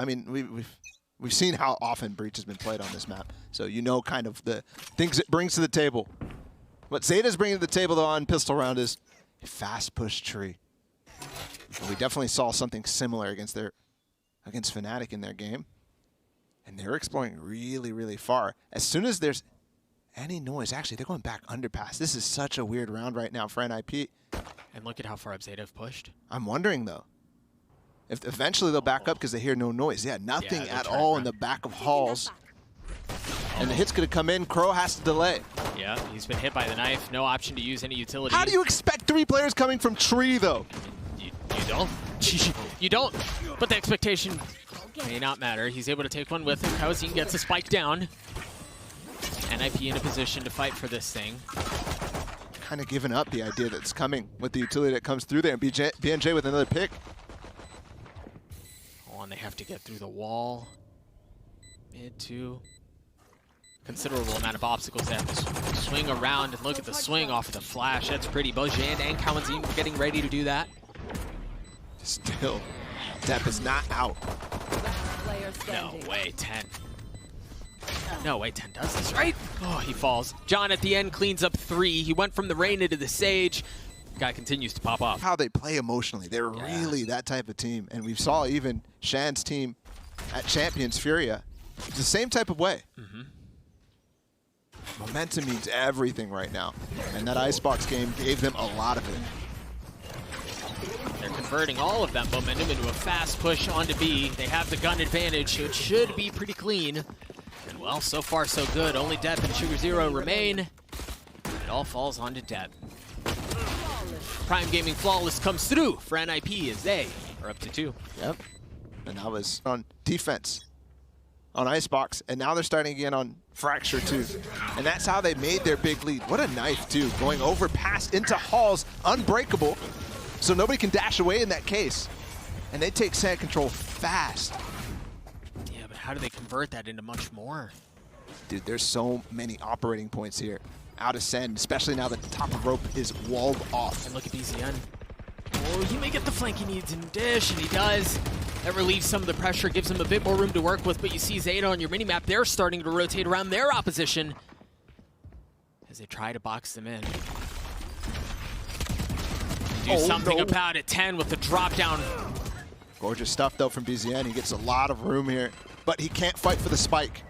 I mean, we've seen how often Breach has been played on this map, so you know kind of the things it brings to the table. What ZETA's bringing to the table though on pistol round is a fast push tree. And we definitely saw something similar against Fnatic in their game, and they're exploring really, really far. As soon as there's any noise, actually, they're going back underpass. This is such a weird round right now for NIP. And look at how far up ZETA have pushed. I'm wondering though, if eventually they'll back up because they hear no noise. Yeah, nothing at all in the back of halls. And the hit's gonna come in. Crow has to delay. Yeah, he's been hit by the knife. No option to use any utility. How do you expect 3 players coming from tree though? You don't. You don't. But the expectation may not matter. He's able to take one with him. cauanzin gets a spike down. NIP in a position to fight for this thing. Kind of giving up the idea that's coming with the utility that comes through there. And BNJ with another pick. Oh, and they have to get through the wall. Mid 2. Considerable amount of obstacles they have to swing around, and look at the swing off of the flash. That's pretty. Both xand and cauanzin were getting ready to do that. Still, ZETA is not out. No way, TENNN. No way, TENNN does this, right? Oh, he falls. Jonn at the end cleans up 3. He went from the rain into the stage. Guy continues to pop off. How they play emotionally. They're really that type of team. And we saw even Shan's team at Champions, Furia. It's the same type of way. Momentum means everything right now. And that Icebox game gave them a lot of it. They're converting all of that momentum into a fast push onto B. They have the gun advantage, so it should be pretty clean. And well, so far so good. Only Depp and Sugar Zero remain. It all falls onto Depp. Prime Gaming Flawless comes through for NIP as they are up to 2. Yep. And that was on defense on Icebox, and now they're starting again on Fracture too. And that's how they made their big lead. What a knife too, going over past into halls, unbreakable, so nobody can dash away in that case. And they take sand control fast. Yeah, but how do they convert that into much more? Dude, there's so many operating points here. Out of send, especially now that the top of rope is walled off. And look at BZN. Oh, he may get the flank he needs in dish, and he does. That relieves some of the pressure, gives him a bit more room to work with, but you see ZETA on your minimap, they're starting to rotate around their opposition as they try to box them in. Do something about it. TENNN with the drop down. Gorgeous stuff though from BZN. He gets a lot of room here, but he can't fight for the spike.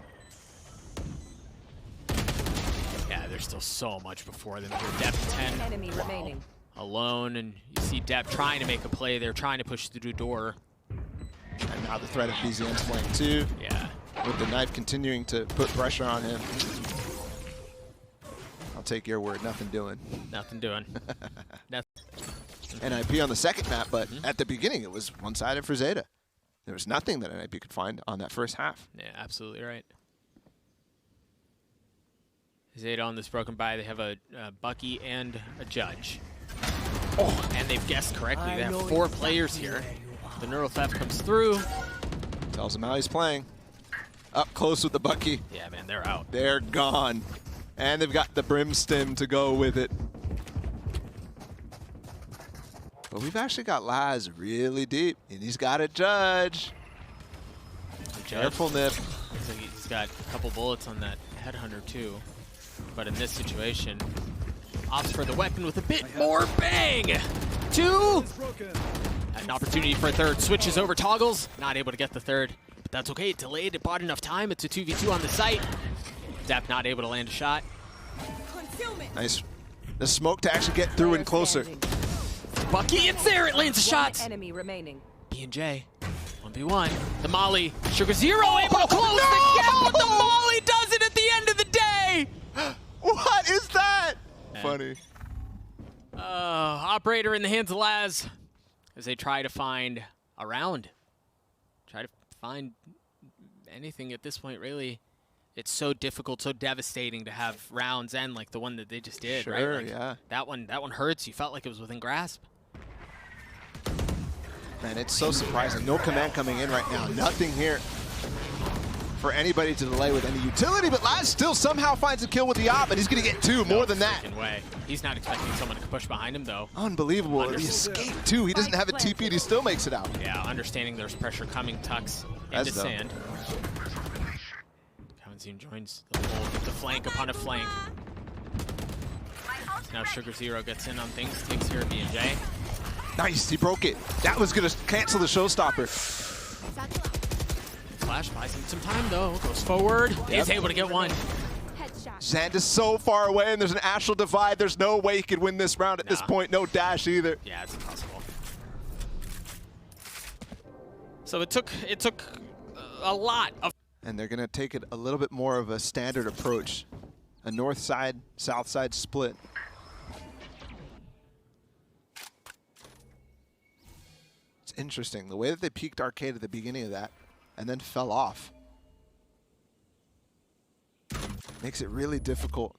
Yeah, there's still so much before them here. Depp and TENNN enemy remaining. Alone, and you see Depp trying to make a play. They're trying to push through the door. And now the threat of BZN's flank too. Yeah. With the knife continuing to put pressure on him. I'll take your word, nothing doing. Nothing doing. Nothing. NIP on the second map, but at the beginning it was one-sided for ZETA. There was nothing that NIP could find on that first half. Yeah, absolutely right. ZETA on this broken bye, they have a Bucky and a Judge. Oh, and they've guessed correctly. They have 4 players here. The neural theft comes through. Tells him how he's playing. Up close with the Bucky. Yeah, man, they're out. They're gone. And they've got the Brimstone to go with it. But we've actually got Laz really deep, and he's got a Judge. Careful, Nip. Looks like he's got a couple bullets on that Headhunter too. But in this situation, opts for the weapon with a bit more bang. 2. An opportunity for a third. Switches over toggles. Not able to get the third. But that's okay. It delayed. It bought enough time. It's a 2v2 on the site. Depp not able to land a shot. Nice. The smoke to actually get through and closer. Bucky, it's there. It lands a shot. Enemy remaining. B&J. 1v1. The Molly. Sugar Zero able to close the gap, but the Molly does it at the end of the day. What is that? Funny. Operator in the hands of Laz as they try to find a round. Try to find anything at this point, really. It's so difficult, so devastating to have rounds end like the one that they just did, right? Like, yeah. That one hurts. You felt like it was within grasp. Man, it's so surprising. No command coming in right now. Nothing here. for anybody to delay with any utility, but Laz still somehow finds a kill with the op, and he's going to get two, more than that. Way. He's not expecting someone to push behind him, though. Unbelievable. He escaped, too. He doesn't have a TP, and he still makes it out. Yeah, understanding there's pressure coming, tucks into sand. cauanzin joins the flank upon a flank. Now Sugar0 gets in on things, takes here B&J. Nice, he broke it. That was going to cancel the showstopper. Flash buys him some time, though. Goes forward. Yep. He's able to get one. Xand is so far away, and there's an astral divide. There's no way he could win this round at this point. No dash either. Yeah, it's impossible. So it took a lot of... And they're going to take it a little bit more of a standard approach. A north side, south side split. It's interesting. The way that they peaked Arcade at the beginning of that and then fell off makes it really difficult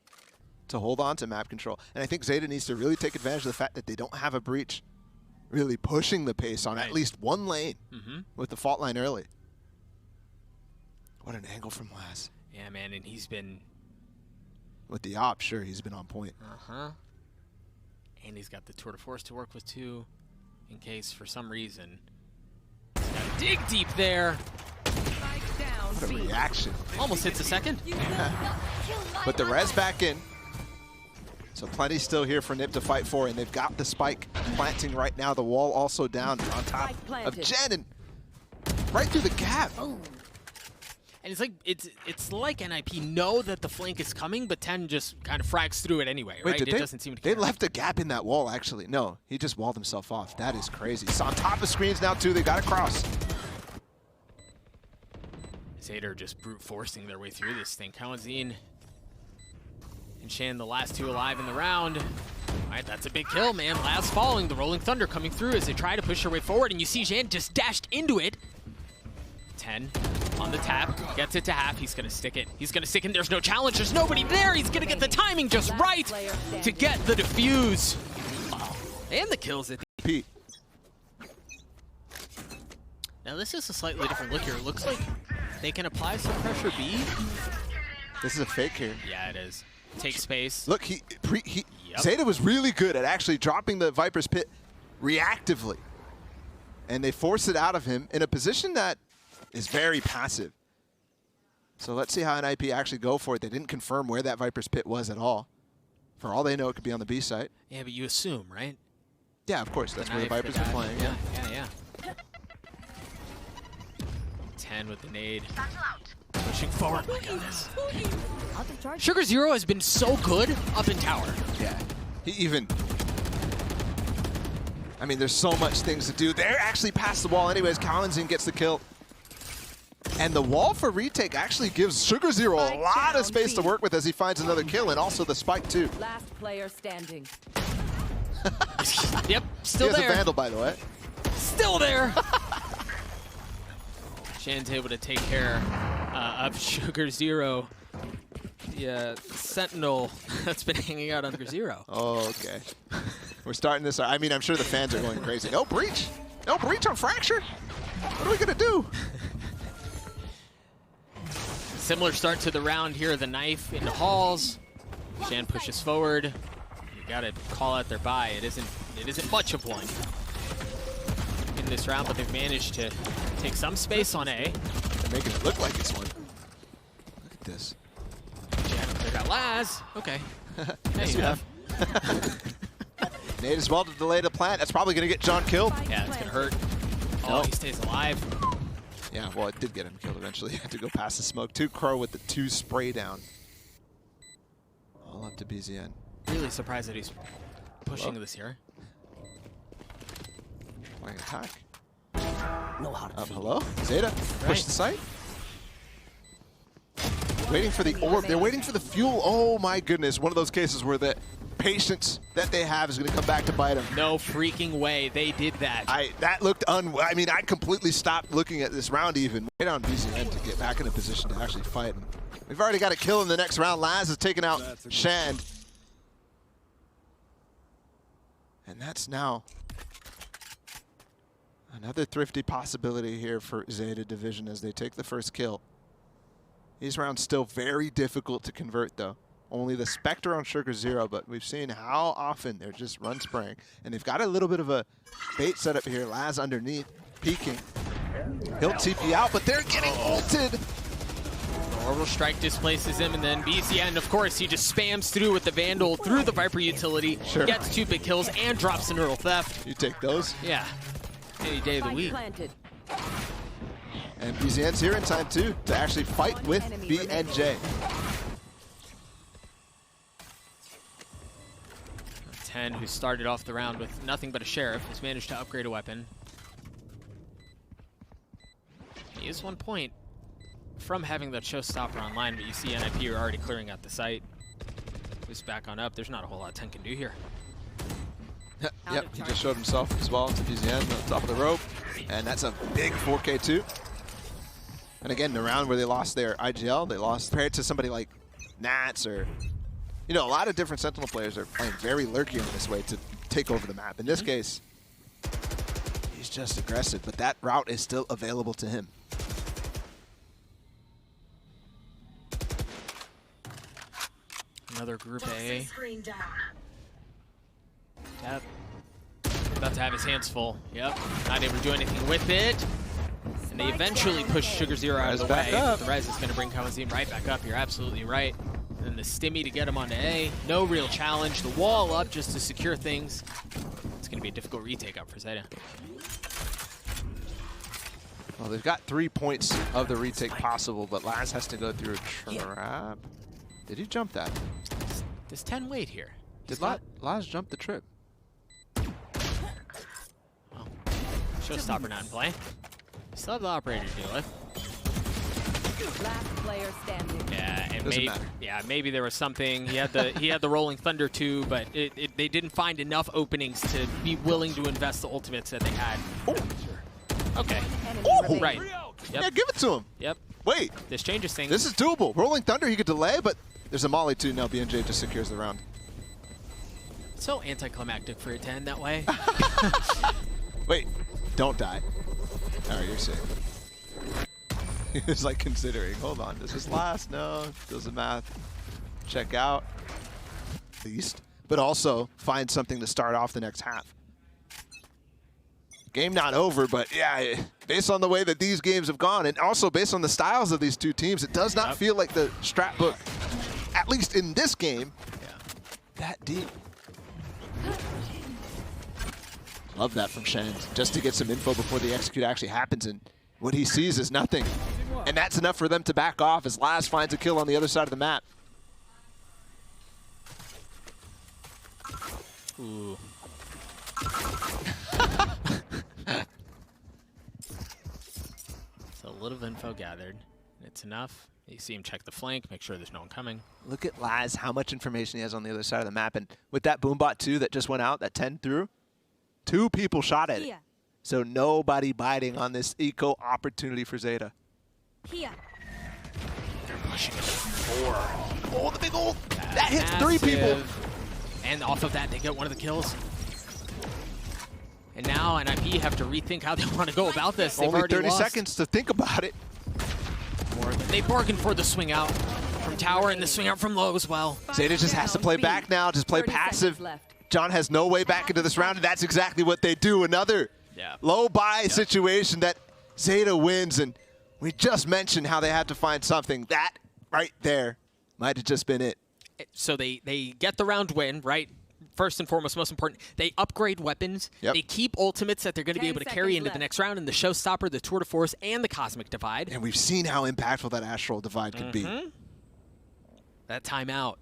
to hold on to map control. And I think Zeta needs to really take advantage of the fact that they don't have a breach really pushing the pace on at least one lane with the fault line early. What an angle from Laz. Yeah, man, and he's been... With the op, sure, he's been on point. And he's got the tour de force to work with, too, in case, for some reason, he's got to dig deep there. What a reaction. Almost hits a second. But the res back in. So plenty still here for NIP to fight for, and they've got the spike planting right now. The wall also down on top of Jonn, and right through the gap. And it's like NIP know that the flank is coming, but TENN just kind of frags through it anyway, right? Wait, it doesn't seem to care. They left a gap in that wall, actually. No, he just walled himself off. That is crazy. It's on top of screens now, too. They got across. Zeta just brute forcing their way through this thing. cauanzin and xand, the last two alive in the round. All right, that's a big kill, man. Laz falling, the Rolling Thunder coming through as they try to push their way forward, and you see xand just dashed into it. TENN on the tap, gets it to half. He's gonna stick it. He's gonna stick it. There's no challenge. There's nobody there. He's gonna get the timing just right to get the defuse. And the kills at the Pete. Now this is a slightly different look here. It looks like they can apply some pressure B. This is a fake here. Yeah, it is. Take space. Look, Zeta was really good at actually dropping the Viper's Pit reactively. And they force it out of him in a position that is very passive. So let's see how NIP actually go for it. They didn't confirm where that Viper's Pit was at all. For all they know, it could be on the B site. Yeah, but you assume, right? Yeah, of course. That's where the Vipers are playing. Yeah. TENN with the nade. Pushing forward. My goodness. Sugar0 has been so good up in tower. Yeah. He even... I mean, there's so much things to do. They're actually past the wall anyways. cauanzin gets the kill. And the wall for retake actually gives Sugar0 a lot of space to work with as he finds another kill, and also the spike too. Last player standing. Yep, still he has there. a Vandal, by the way. Still there. xand's able to take care of Sugar0. The Sentinel that's been hanging out on Sugar0. Oh, okay. We're starting this. I mean, I'm sure the fans are going crazy. No breach. No breach on Fracture. What are we going to do? Similar start to the round here. The knife into halls. xand pushes forward. You got to call out their buy. It isn't much of one in this round, but they've managed to take some space on A. They're making it look like it's one. Look at this. They got Laz. Okay. Yes, you have. Nade as well to delay the plant. That's probably going to get Jonn killed. Yeah, it's going to hurt. Oh, he stays alive. Yeah, well, it did get him killed eventually. He had to go past the smoke. 2 Crow with the 2 spray down. All up to BZN. Really surprised that he's pushing this here. Playing attack. Know how to Hello? Zeta, push the site. Waiting for the orb. They're waiting for the fuel. Oh my goodness. One of those cases where the patience that they have is going to come back to bite them. No freaking way they did that. That looked I mean, I completely stopped looking at this round even. Wait on VCT to get back in a position to actually fight. And we've already got a kill in the next round. Laz has taken out xand. And that's now another thrifty possibility here for Zeta Division as they take the first kill. These rounds still very difficult to convert, though. Only the Spectre on Sugar Zero, but we've seen how often they're just run spraying. And they've got a little bit of a bait setup here. Laz underneath, peeking. He'll TP out, but they're getting ulted. Orbital Strike displaces him, and then VCT, of course, he just spams through with the Vandal through the Viper utility, gets 2 big kills, and drops an Earl Theft. You take those? Yeah, any day of the week. And BZN's here in time, too, to actually fight with BNJ. TENNN, who started off the round with nothing but a Sheriff, has managed to upgrade a weapon. He is 1 point from having that showstopper online, but you see NIP are already clearing out the site. Who's back on up. There's not a whole lot TENNN can do here. Yep, he just showed himself as well to BZN on the top of the rope. And that's a big 4K too. And again, the round where they lost their IGL, they lost compared to somebody like Nats or, you know, a lot of different Sentinel players are playing very lurky in this way to take over the map. In this case, he's just aggressive, but that route is still available to him. Another group A. Yep. About to have his hands full. Yep. Not able to do anything with it. And they eventually push Sugar Zero out of the way. The Raze is going to bring cauanzin right back up. You're absolutely right. And then the Stimmy to get him onto A. No real challenge. The wall up just to secure things. It's going to be a difficult retake up for Zeta. Well, they've got 3 points of the retake possible, but Laz has to go through a trap. Did he jump that? Does TENNN wait here? Did Laz jump the trip? Well, showstopper not in play. Still have the operator to deal with. Last player standing. Yeah, and Doesn't matter. maybe there was something. He had the Rolling Thunder too, but they didn't find enough openings to be willing to invest the ultimates that they had. Oh, okay. Oh, Right. Yeah, give it to him. Yep. Wait. This changes things. This is doable. Rolling Thunder, he could delay, but there's a molly too. Now BNJ just secures the round. So anticlimactic for a TENNN that way. Wait, don't die. All right, you're safe. He was like considering, hold on, does this last? No, does the math check out? At least, but also find something to start off the next half. Game not over, but yeah, based on the way that these games have gone, and also based on the styles of these two teams, it does not feel like the strat book, at least in this game, that deep. Love that from Shen, just to get some info before the execute actually happens, and what he sees is nothing. And that's enough for them to back off as Laz finds a kill on the other side of the map. Ooh. So a little info gathered. It's enough. You see him check the flank, make sure there's no one coming. Look at Laz, how much information he has on the other side of the map. And with that boombot too that just went out, that 10 through, 2 people shot at it. So nobody biting on this eco opportunity for Zeta. Here. They're pushing it 4. Oh, the big ult! That hits 3 people. And off of that, they get one of the kills. And now NIP have to rethink how they want to go about this. They've Only already 30 lost. seconds to think about it. They bargained for the swing out from tower and the swing out from low as well. Zeta just has to play back now, just play passive. Jonn has no way back into this round, and that's exactly what they do. Another low buy situation that Zeta wins, and we just mentioned how they had to find something. That right there might have just been it. So they get the round win, right? First and foremost, most important, they upgrade weapons. They keep ultimates that they're going to be able to carry into the next round in the Showstopper, the Tour de Force, and the Cosmic Divide. And we've seen how impactful that Astral Divide could be. That timeout,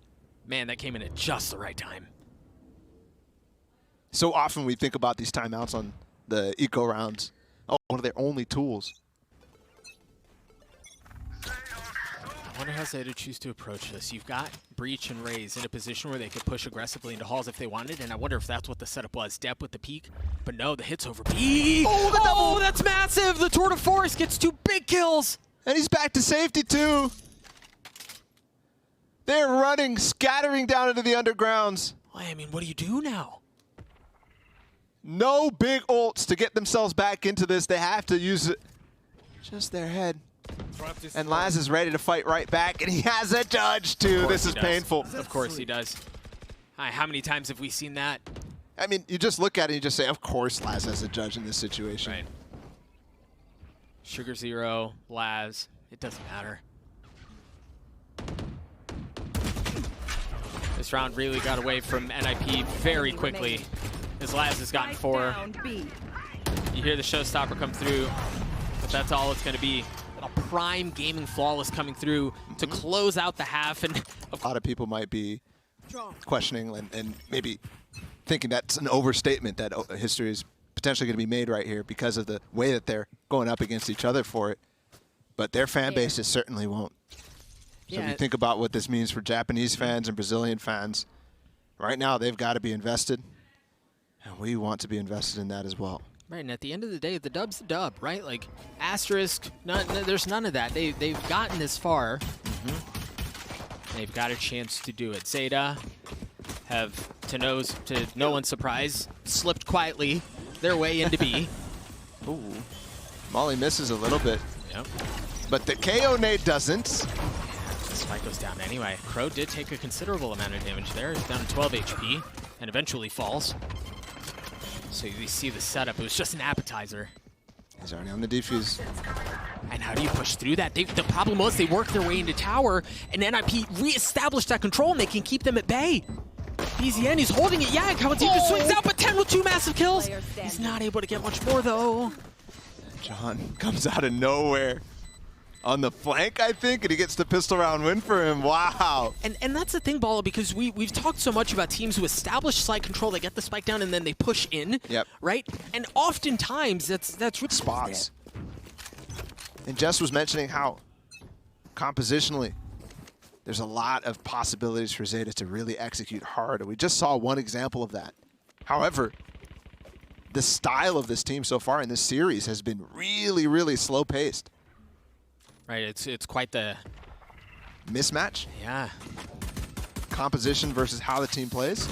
man, that came in at just the right time. So often we think about these timeouts on the eco rounds. Oh, one of their only tools. I wonder how Zeta choose to approach this. You've got Breach and Raze in a position where they could push aggressively into halls if they wanted, and I wonder if that's what the setup was. Depp with the peak, but no, the hit's over peak. Oh, the double! That's massive! The Tour de Force gets 2 big kills! And he's back to safety too. They're running, scattering down into the undergrounds. I mean, what do you do now? No big ults to get themselves back into this. They have to use it. Just their head. And Laz is ready to fight right back, and he has a judge too. This is painful. Of course he does. How many times have we seen that? I mean, you just look at it and you just say, of course Laz has a judge in this situation. Right. Sugar Zero, Laz, it doesn't matter. This round really got away from NIP very quickly, as Laz has gotten 4. You hear the showstopper come through, but that's all it's going to be. A prime gaming flawless coming through to close out the half. And a lot of people might be questioning and maybe thinking that's an overstatement, that history is potentially going to be made right here because of the way that they're going up against each other for it. But their fan bases certainly won't. So if you think about what this means for Japanese fans and Brazilian fans, right now they've got to be invested, and we want to be invested in that as well. Right, and at the end of the day, the dub's the dub, right? Like, asterisk, there's none of that. They've gotten this far. They've got a chance to do it. Zeta have, to no one's surprise, slipped quietly their way into B. Ooh, Molly misses a little bit. Yep. But the KO nade doesn't. The spike goes down anyway. Crow did take a considerable amount of damage there. He's down to 12 HP and eventually falls. So you see the setup. It was just an appetizer. He's already on the defuse. And how do you push through that? The problem was they worked their way into tower, and NIP re-established that control, and they can keep them at bay. BZN, he's holding it. Yeah, cauanzin just swings out, but TENNN with 2 massive kills. He's not able to get much more, though. Jonn comes out of nowhere on the flank, I think, and he gets the pistol round win for him. Wow. And that's the thing, Balo, because we've talked so much about teams who establish slight control, they get the spike down, and then they push in. Yep. Right? And oftentimes, that's really spots. And Jess was mentioning how compositionally there's a lot of possibilities for Zeta to really execute hard, and we just saw one example of that. However, the style of this team so far in this series has been really, really slow-paced. Right, it's quite the mismatch. Yeah. Composition versus how the team plays.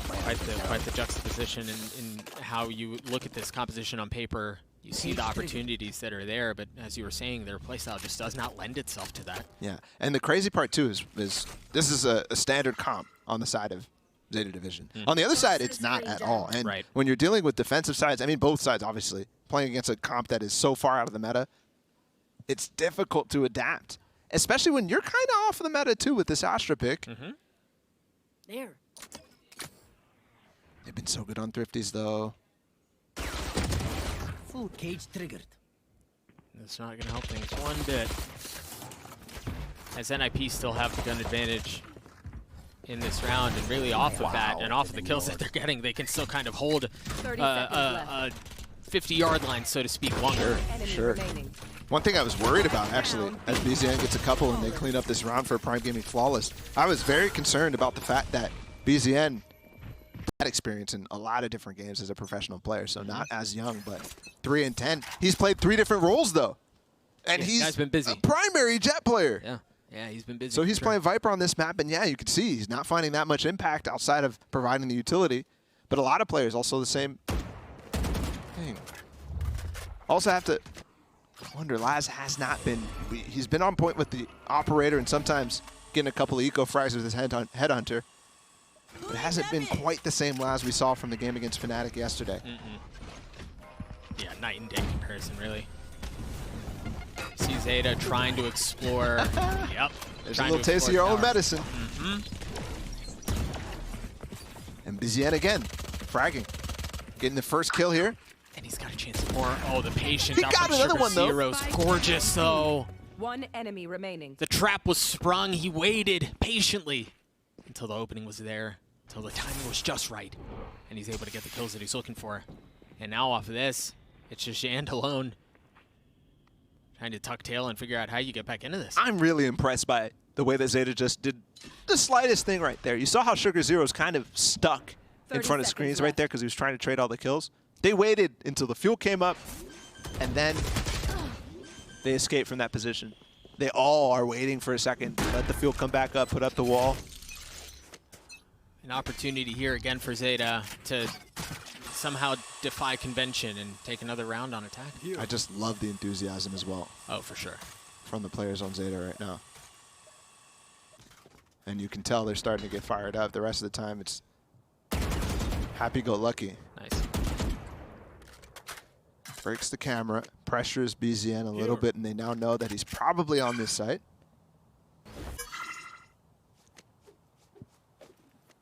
Quite the juxtaposition in how you look at this composition on paper. You see the opportunities that are there, but as you were saying, their playstyle just does not lend itself to that. Yeah, and the crazy part too is this is a standard comp on the side of Zeta Division. On the other side, it's not at all. And when you're dealing with defensive sides, I mean both sides obviously, playing against a comp that is so far out of the meta, it's difficult to adapt. Especially when you're kind of off the meta too with this Astra pick. There. They've been so good on Thrifties though. Full cage triggered. That's not going to help things one bit. As NIP still have the gun advantage in this round, and really off of that and off of the kills that they're getting, they can still kind of hold a 50-yard line, so to speak, longer. Sure. One thing I was worried about, actually, as BZN gets a couple and they clean up this round for Prime Gaming Flawless, I was very concerned about the fact that BZN had experience in a lot of different games as a professional player, so not as young, but 3 and 10. He's played 3 different roles, though. And he's been busy. A primary Jett player. Yeah, he's been busy. So he's playing Viper on this map, and yeah, you can see he's not finding that much impact outside of providing the utility. But a lot of players also the same thing. Also have to wonder, Laz has not been, he's been on point with the operator and sometimes getting a couple of eco frags with his headhunter. But it hasn't been quite the same Laz we saw from the game against Fnatic yesterday. Yeah, night and day comparison, really. See Zeta trying to explore. Yep. There's a little taste of your own medicine. And BZN again, fragging. Getting the first kill here. And he's got a chance for, oh, the patience. He got another one, though. Zero's gorgeous, though. One enemy remaining. The trap was sprung. He waited patiently until the opening was there, until the timing was just right. And he's able to get the kills that he's looking for. And now off of this, it's just XAND alone. Trying to tuck tail and figure out how you get back into this. I'm really impressed by the way that Zeta just did the slightest thing right there. You saw how Sugar Zero's kind of stuck in front of screens right there because he was trying to trade all the kills. They waited until the fuel came up, and then they escaped from that position. They all are waiting for a second. Let the fuel come back up, put up the wall. An opportunity here again for Zeta to somehow defy convention and take another round on attack. I just love the enthusiasm as well Oh, for sure. from the players on Zeta right now. And you can tell they're starting to get fired up. The rest of the time, it's happy-go-lucky. Nice. Breaks the camera, pressures BZN a little bit, and they now know that he's probably on this site.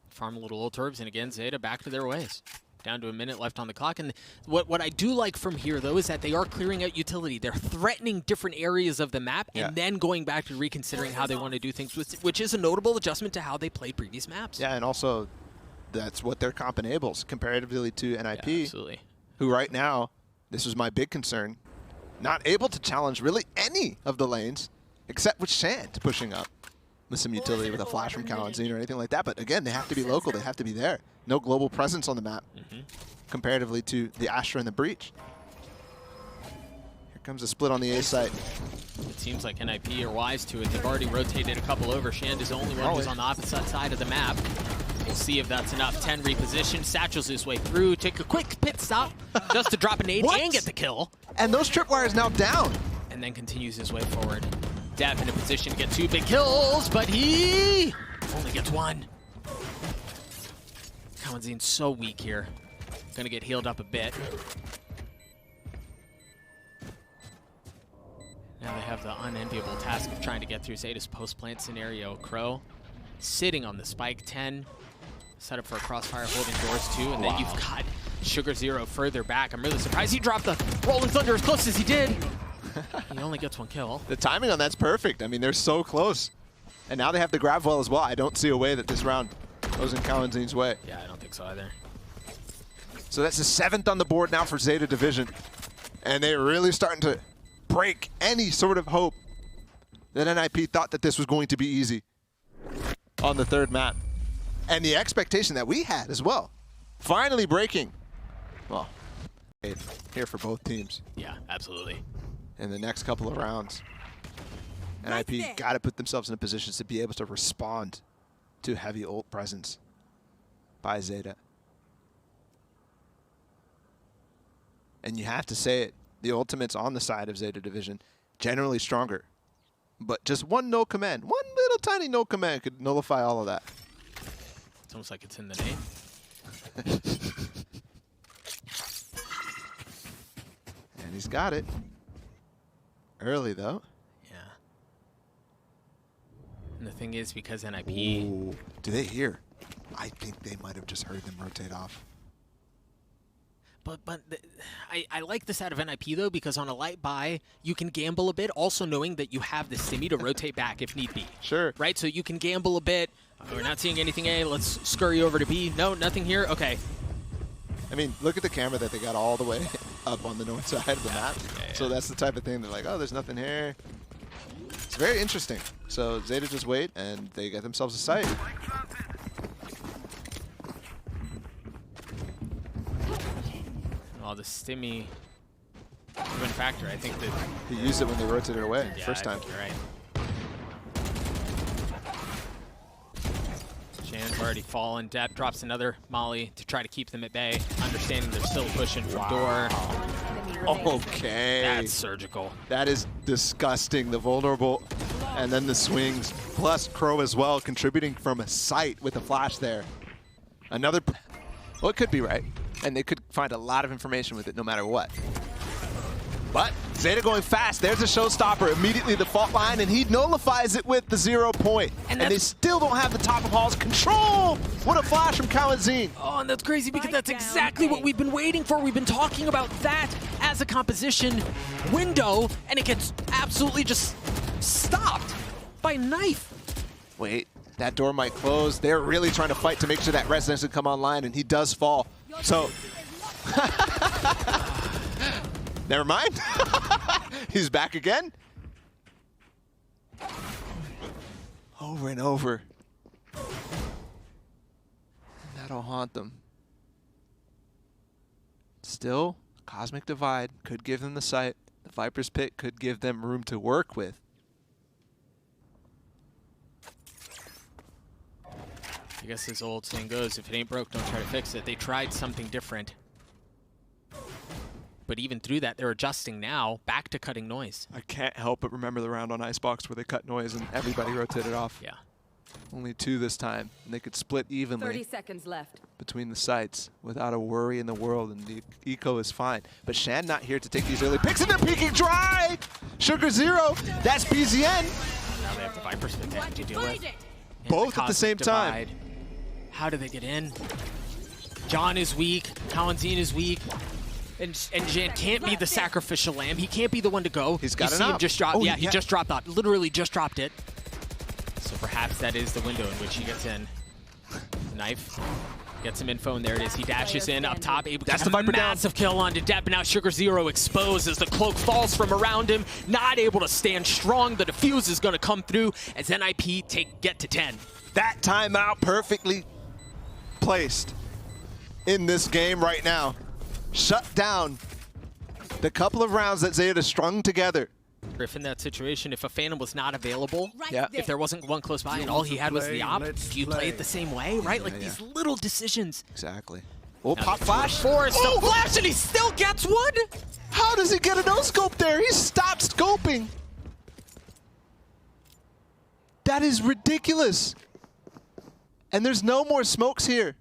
Farm a little old turbs, and again, Zeta back to their ways. Down to a minute left on the clock. And what I do like from here, though, is that they are clearing out utility. They're threatening different areas of the map and then going back to reconsidering how they want to do things, which is a notable adjustment to how they played previous maps. Yeah, and also that's what their comp enables comparatively to NIP, Yeah, absolutely. who right now, this was my big concern, not able to challenge really any of the lanes except with xand pushing up with some utility with a flash from cauanzin or anything like that. But again, they have to be local. They have to be there. No global presence on the map comparatively to the Astra and the Breach. Here comes a split on the A site. It seems like NIP are wise to it. They've already rotated a couple over. xand is the only one who's on the opposite side of the map. We'll see if that's enough. TENN reposition, satchels his way through, take a quick pit stop just to drop a nade and get the kill. And those tripwires now down. And then continues his way forward. Dev in a position to get 2 big kills, but he only gets 1. cauanzin's so weak here. Gonna get healed up a bit. Now they have the unenviable task of trying to get through Zeta's post-plant scenario. Crow sitting on the spike. TENN set up for a crossfire, holding doors too, and then you've got Sugar Zero further back. I'm really surprised he dropped the Rolling Thunder as close as he did. He only gets 1 kill. The timing on that's perfect. I mean, they're so close. And now they have the grab well as well. I don't see a way that this round goes in cauanzin's way. Yeah, I don't think so either. So that's the 7th on the board now for Zeta Division. And they're really starting to break any sort of hope that NIP thought that this was going to be easy on the 3rd map. And the expectation that we had as well. Finally breaking. Well, here for both teams. Yeah, absolutely. In the next couple of rounds. NIP got to put themselves in a position to be able to respond to heavy ult presence by Zeta. And you have to say it, the ultimates on the side of Zeta Division, generally stronger. But just one no command, one little tiny no command could nullify all of that. It's almost like it's in the name. And he's got it. Early though. Yeah. And the thing is, because NIP... Ooh. Do they hear? I think they might have just heard them rotate off. But I like this out of NIP, though, because on a light buy, you can gamble a bit, also knowing that you have the stimmy to rotate back if need be. Sure. Right? So you can gamble a bit. We're not seeing anything A. Let's scurry over to B. No, nothing here. Okay. I mean, look at the camera that they got all the way up on the north side of the map. Yeah. So that's the type of thing they're like, oh, there's nothing here. It's very interesting. So Zeta just wait, and they get themselves a site. Well, the stimmy win factor, I think that... He used it when they rotated away first time. You're right. xand's already fallen. Depp drops another molly to try to keep them at bay, understanding they're still pushing for door. Okay. That's surgical. That is disgusting. The vulnerable, and then the swings, plus Crow as well, contributing from a sight with a flash there. Another, well, it could be right, and they could find a lot of information with it no matter what. But Zeta going fast. There's a showstopper. Immediately the fault line, and he nullifies it with the 0 point. And they still don't have the top of Hall's control. What a flash from cauanzin. Oh, and that's crazy because that's exactly what we've been waiting for. We've been talking about that as a composition window, and it gets absolutely just stopped by knife. Wait, that door might close. They're really trying to fight to make sure that residence can come online, and he does fall. So, never mind. He's back again. Over and over. And that'll haunt them. Still, Cosmic Divide could give them the sight. The Viper's Pit could give them room to work with. I guess this old saying goes, if it ain't broke, don't try to fix it. They tried something different But even through that, they're adjusting now back to cutting noise. I can't help but remember the round on Icebox where they cut noise and everybody rotated off. Yeah. Only 2 this time, and they could split 30 evenly seconds left. between the sites without a worry in the world, and the eco is fine. But XAND not here to take these early picks, and they're peeking dry! Sugar 0, that's BZN! Now they have the Viper split they have to deal with. And Both at the same Cosmic time. Divide. How do they get in? Jonn is weak, cauanzin is weak. And Jonn can't be the sacrificial lamb. He can't be the one to go. He's got you an see him op. just drop. Oh, yeah, he just dropped out. Literally just dropped it. So perhaps that is the window in which he gets in. Knife. Gets some info, and there it is. He dashes in up top, able to That's get the a Viper down. massive kill onto Jett, but now Sugar 0 exposed as the cloak falls from around him. Not able to stand strong. The defuse is going to come through as NIP get to 10. That timeout perfectly placed in this game right now. Shut down the couple of rounds that Zeta strung together. Griff, in that situation, if a Phantom was not available, Yeah. if there wasn't one close by and all he had was the op, do you play it the same way, right? Like these little decisions. Exactly. Oh, Now pop the flash. Force, Oh! the flash, and he still gets one? How does he get a no-scope there? He stopped scoping. That is ridiculous. And there's no more smokes here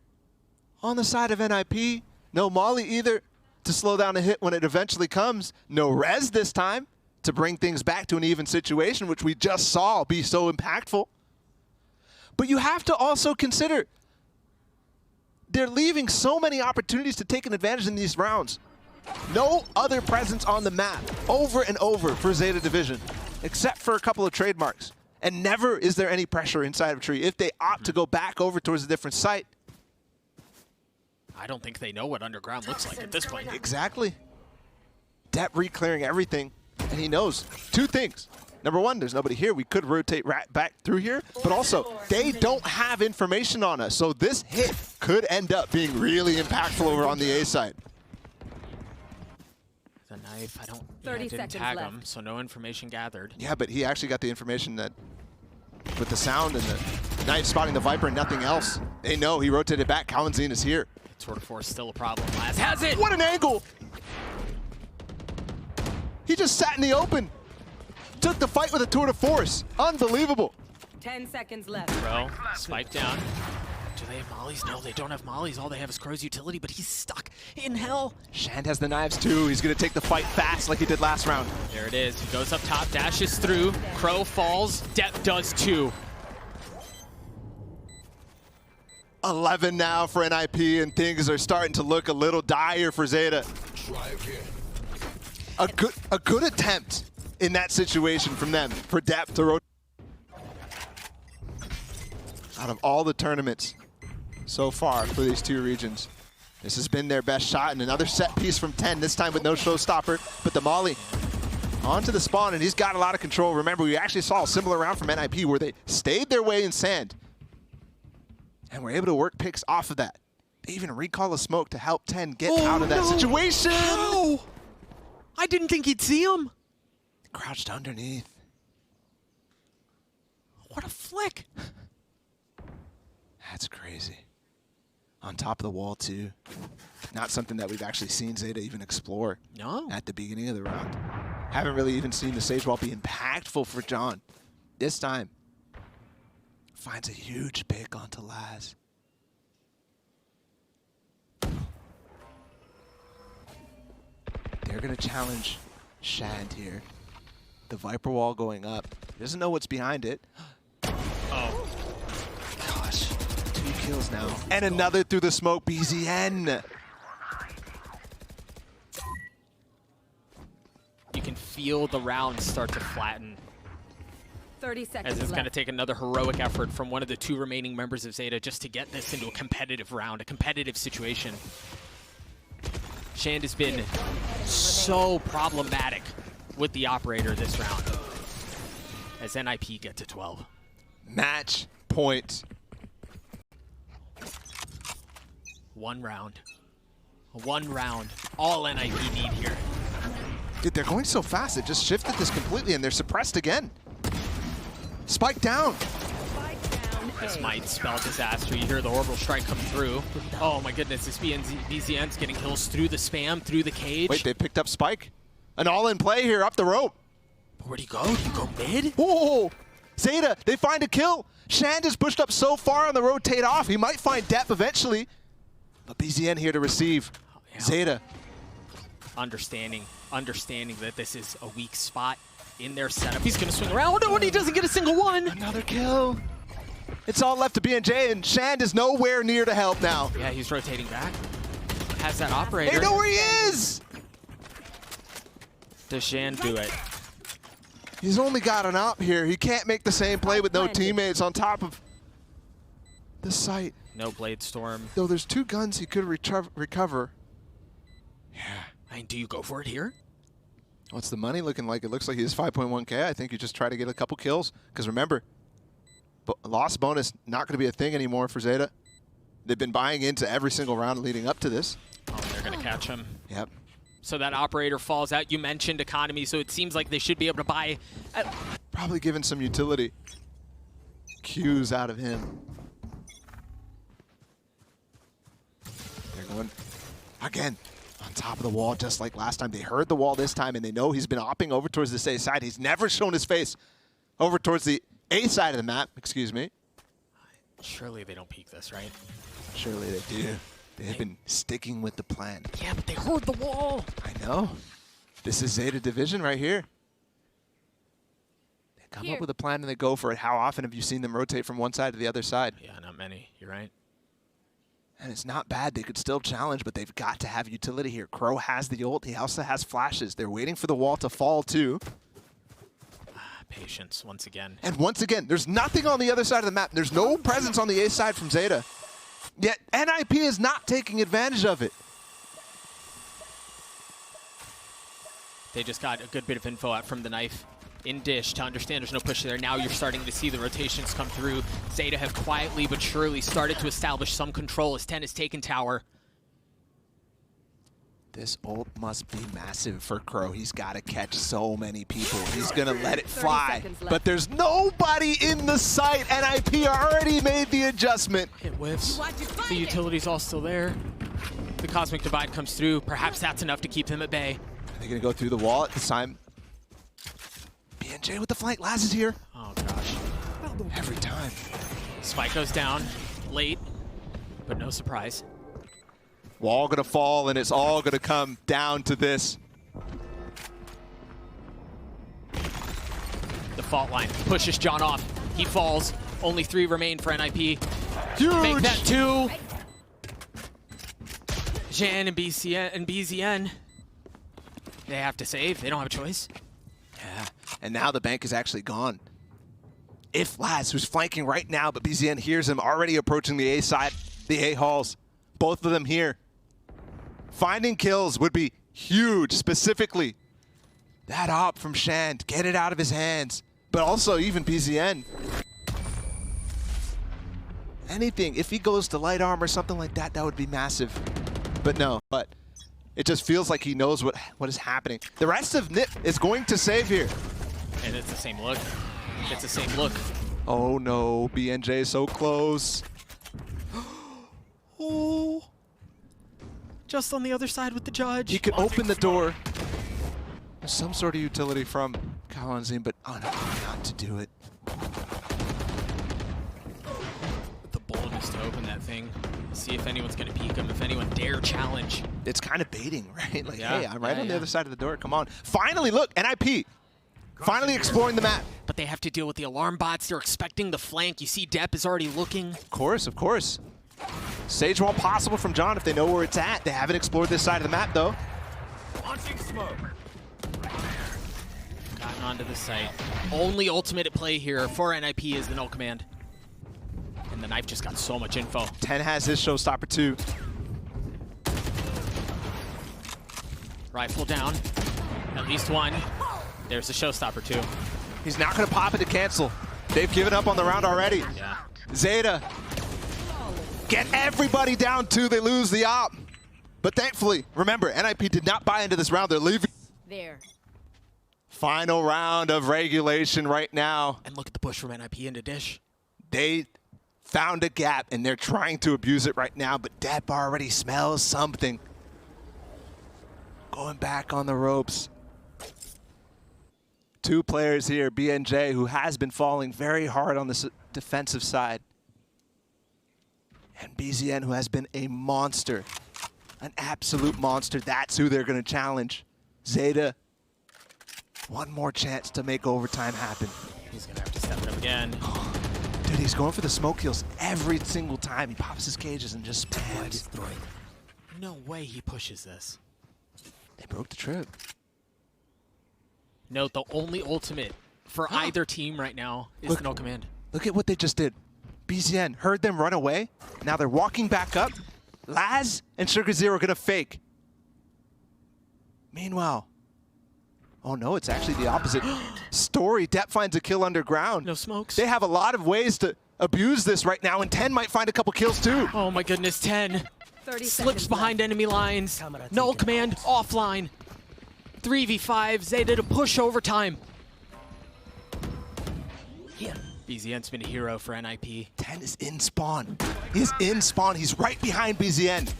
on the side of NIP. No Molly either to slow down a hit when it eventually comes. No Raze this time to bring things back to an even situation, which we just saw be so impactful. But you have to also consider they're leaving so many opportunities to take an advantage in these rounds. No other presence on the map over and over for Zeta Division, except for a couple of trademarks. And never is there any pressure inside of Tree. If they opt to go back over towards a different site. I don't think they know what underground looks like at this point. Exactly. Depp re-clearing everything, and he knows 2 things. Number 1, there's nobody here. We could rotate back through here, but also they don't have information on us. So this hit could end up being really impactful over on the A side. The knife, I don't, 30 didn't seconds tag left. him, so no information gathered. Yeah, but he actually got the information that with the sound and the knife spotting the Viper and nothing else. They know he rotated back. cauanzin is here. Tour de Force still a problem. Laz has it! What an angle! He just sat in the open. Took the fight with a tour de force. Unbelievable. 10 seconds left. Bro, spike down. Do they have mollies? No, they don't have mollies. All they have is Crow's utility, but he's stuck in hell. XAND has the knives too. He's gonna take the fight fast like he did last round. There it is. He goes up top, dashes through. Crow falls. Depp does too. 11 now for NIP, and things are starting to look a little dire for Zeta. A good attempt in that situation from them for Depp to rotate. Out of all the tournaments so far for these 2 regions, this has been their best shot, and another set piece from TENNN, this time with no showstopper, but the Molly onto the spawn, and he's got a lot of control. Remember, we actually saw a similar round from NIP where they stayed their way in sand, and were able to work picks off of that. They even recall a smoke to help TENNN get out of that situation. How? I didn't think he'd see him. Crouched underneath. What a flick. That's crazy. On top of the wall, too. Not something that we've actually seen Zeta even explore at the beginning of the round. Haven't really even seen the stage wall be impactful for Jonn. This time, finds a huge pick onto Laz. They're going to challenge XAND here. The Viper wall going up. He doesn't know what's behind it. Oh. Gosh, 2 kills now. And another through the smoke, BZN. You can feel the rounds start to flatten. 30 seconds As it's going to left. take another heroic effort from one of the 2 remaining members of Zeta just to get this into a competitive round, a competitive situation. XAND has been so problematic with the operator this round as NIP get to 12. Match point. 1 round. 1 round. All NIP need here. Dude, they're going so fast. It just shifted this completely, and they're suppressed again. Spike down. Spike down This might spell disaster. You hear the orbital strike come through. Oh my goodness, this VCN's getting kills through the spam, through the cage. Wait, they picked up Spike. An all-in play here up the rope. Where'd he go? Did he go mid? Whoa! Zeta, they find a kill. Xand is pushed up so far on the rotate off. He might find depth eventually. But BZN here to receive. Yeah. Zeta. Understanding that this is a weak spot in their setup. He's gonna swing around. Oh no, and he doesn't get a single one. Another kill. It's all left to BNJ, and Xand is nowhere near to help now. Yeah, he's rotating back. Has that operator. They know where he is! Does Jonn do it? He's only got an op here. He can't make the same play with no teammates on top of the site. No Blade Storm. Though there's 2 guns he could recover. Yeah. I mean, do you go for it here? What's the money looking like? It looks like he has 5.1K. I think you just try to get a couple kills. Because remember, loss bonus not going to be a thing anymore for Zeta. They've been buying into every single round leading up to this. Oh, they're going to catch him. Yep. So that operator falls out. You mentioned economy, so it seems like they should be able to buy. Probably giving some utility cues out of him. They're going again on top of the wall, just like last time. They heard the wall this time, and they know he's been opping over towards this A side. He's never shown his face over towards the A side of the map. Excuse me. Surely they don't peek this, right? Surely they do. They've been sticking with the plan. Yeah, but they heard the wall. I know. This is Zeta Division right here. They come up with a plan and they go for it. How often have you seen them rotate from one side to the other side? Yeah, not many. You're right. And it's not bad. They could still challenge, but they've got to have utility here. Crow has the ult. He also has flashes. They're waiting for the wall to fall too. Patience once again. And once again, there's nothing on the other side of the map. There's no presence on the A side from Zeta. Yet NIP is not taking advantage of it. They just got a good bit of info out from the knife in dish to understand there's no push there. Now you're starting to see the rotations come through. Zeta have quietly but surely started to establish some control as TENNN has taken tower. This ult must be massive for Crow. He's got to catch so many people. He's going to let it fly. But there's nobody in the site. NIP already made the adjustment. It whiffs. The utility's all still there. The Cosmic Divide comes through. Perhaps that's enough to keep them at bay. Are they going to go through the wall at this time? BNJ with the flank. Laz is here. Oh, gosh. Every time. Spike goes down late, but no surprise. Wall gonna fall, and it's all gonna come down to this. The fault line pushes Jonn off. He falls. Only 3 remain for NIP. Huge. Make that 2. Jonn and BZN. They have to save. They don't have a choice. Yeah, and now the bank is actually gone. If Laz, who's flanking right now, but BZN hears him already approaching the A side, the A halls, both of them here. Finding kills would be huge, specifically. That op from Xand, get it out of his hands. But also even BZN. Anything, if he goes to light arm or something like that, that would be massive. But no, but it just feels like he knows what is happening. The rest of NIP is going to save here. And it's the same look. It's the same look. Oh no, BNJ is so close. Oh. Just on the other side with the judge. He could open the door. There's some sort of utility from cauanzin, but not to do it. The boldness to open that thing. See if anyone's going to peek him, if anyone dare challenge. It's kind of baiting, right? Like, yeah, hey, I'm right on the other side of the door. Come on. Finally, look, NIP. Finally exploring the map. But they have to deal with the alarm bots. They're expecting the flank. You see Depp is already looking. Of course, of course. Stage wall possible from Jonn if they know where it's at. They haven't explored this side of the map, though. Launching smoke. Gotten onto the site. Only ultimate at play here for NIP is the null command. And the knife just got so much info. TENNN has his showstopper, too. Rifle down. At least one. There's the showstopper, too. He's not going to pop it to cancel. They've given up on the round already. Yeah. Zeta. Get everybody down, too. They lose the op. But thankfully, remember, NIP did not buy into this round. They're leaving. There. Final round of regulation right now. And look at the push from NIP into dish. They found a gap, and they're trying to abuse it right now, but Depp already smells something. Going back on the ropes. Two players here, BNJ, who has been falling very hard on the defensive side. And BZN, who has been a monster, an absolute monster. That's who they're going to challenge. Zeta, one more chance to make overtime happen. He's going to have to step it up again. Dude, he's going for the smoke kills every single time. He pops his cages and just spams. No way he pushes this. They broke the trip. Note, the only ultimate for either team right now is the no command. Look at what they just did. BZN heard them run away. Now they're walking back up. Laz and Sugar Zero are going to fake. Meanwhile, oh no, it's actually the opposite story. Depp finds a kill underground. No smokes. They have a lot of ways to abuse this right now, and TENN might find a couple kills too. Oh my goodness, TENN 30 slips seconds behind left. enemy lines. No command, offline. 3v5, Zeta to push overtime. BZN's been a hero for NIP. TENN is in spawn. He's in spawn. He's right behind BZN.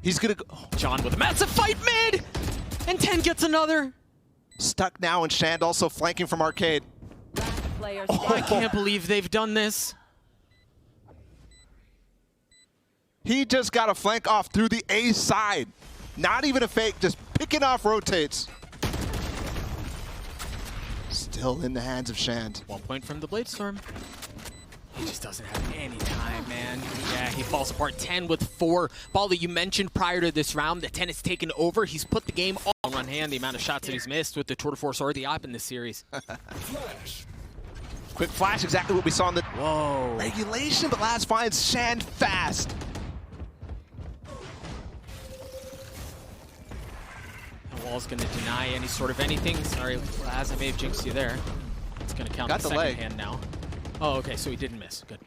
He's gonna go. Oh, Jonn with a massive fight mid! And TENN gets another. stuck now, and xand also flanking from arcade. Player I can't believe they've done this. He just got a flank off through the A side. Not even a fake, just picking off rotates. Still in the hands of xand. 1 point from the Bladestorm. He just doesn't have any time, man. Yeah, he falls apart. TENN with 4. Bali, you mentioned prior to this round that TENN has taken over. He's put the game on one hand, the amount of shots that he's missed with the Tour de Force or the op in this series. Quick flash, exactly what we saw in the Whoa. regulation, but Laz finds xand fast. The wall's going to deny any sort of anything. Sorry, Laz, I may have jinxed you there. It's going to count Got the the second leg. hand now. Oh, okay, so he didn't miss. Good.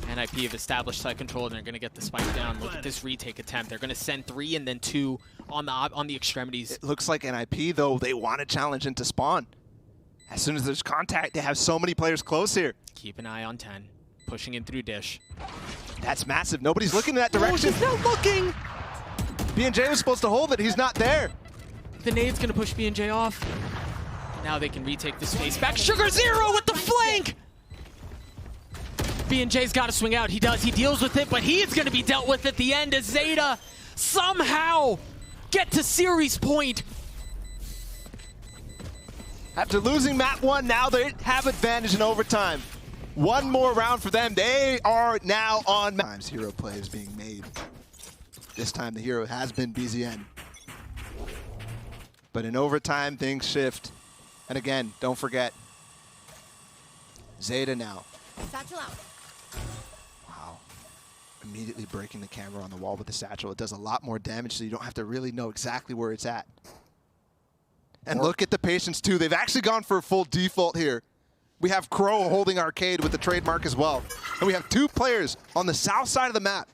NIP have established side control, and they're going to get the spike down. Look at this retake attempt. They're going to send 3 and then 2 on the extremities. It looks like NIP, though, they want to challenge into spawn. As soon as there's contact, they have so many players close here. Keep an eye on TENN. Pushing in through dish. That's massive. Nobody's looking in that direction. He's not looking! BNJ was supposed to hold it. He's not there. The nade's going to push B&J off. Now they can retake the space back. Sugar Zero with the flank! B&J's got to swing out. He does. He deals with it, but he is going to be dealt with at the end as Zeta somehow get to series point. After losing map 1, now they have advantage in overtime. One more round for them. They are now on map. Times hero play is being made. This time the hero has been BZN. But in overtime, things shift. And again, don't forget, Zeta now. Satchel out. Wow. Immediately breaking the camera on the wall with the satchel. It does a lot more damage, so you don't have to really know exactly where it's at. And look at the patience, too. They've actually gone for a full default here. We have Crow holding arcade with the trademark as well. And we have 2 players on the south side of the map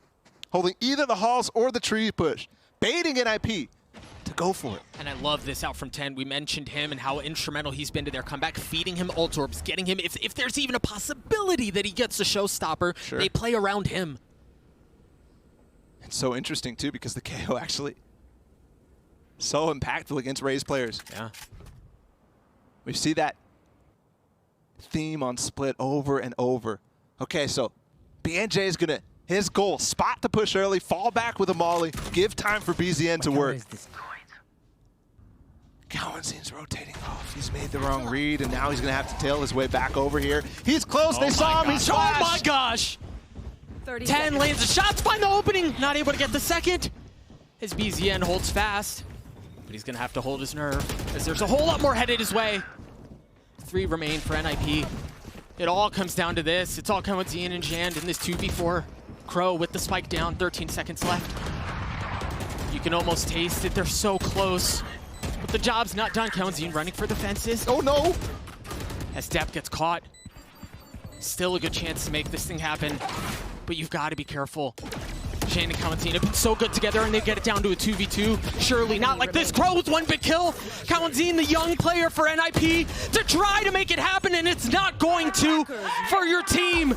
holding either the halls or the tree push, baiting NIP to go for it. And I love this out from TENN. We mentioned him and how instrumental he's been to their comeback, feeding him ult orbs, getting him, if there's even a possibility that he gets a showstopper, Sure. they play around him. It's so interesting, too, because the KO actually so impactful against Raze players. Yeah. We see that theme on Split over and over. Okay, so BNJ is going to, his goal, spot the push early, fall back with a molly, give time for BZN to work. cauanzin's rotating off. He's made the wrong read, and now he's going to have to tail his way back over here. He's close. They saw him. He's Oh my flashed. gosh! 30 TENN seconds. lands the shots, find the opening, not able to get the second. His BZN holds fast, but he's gonna have to hold his nerve as there's a whole lot more headed his way. 3 remain for NIP. It all comes down to this. It's all cauanzin and xand in this 2v4. Crow with the spike down, 13 seconds left. You can almost taste it, they're so close. But the job's not done. cauanzin running for the fences. Oh, no. As Depp gets caught. Still a good chance to make this thing happen, but you've got to be careful. Xand and cauanzin have been so good together, and they get it down to a 2v2. Surely not like this. Crow with one big kill. cauanzin, the young player for NIP, to try to make it happen, and it's not going to for your team.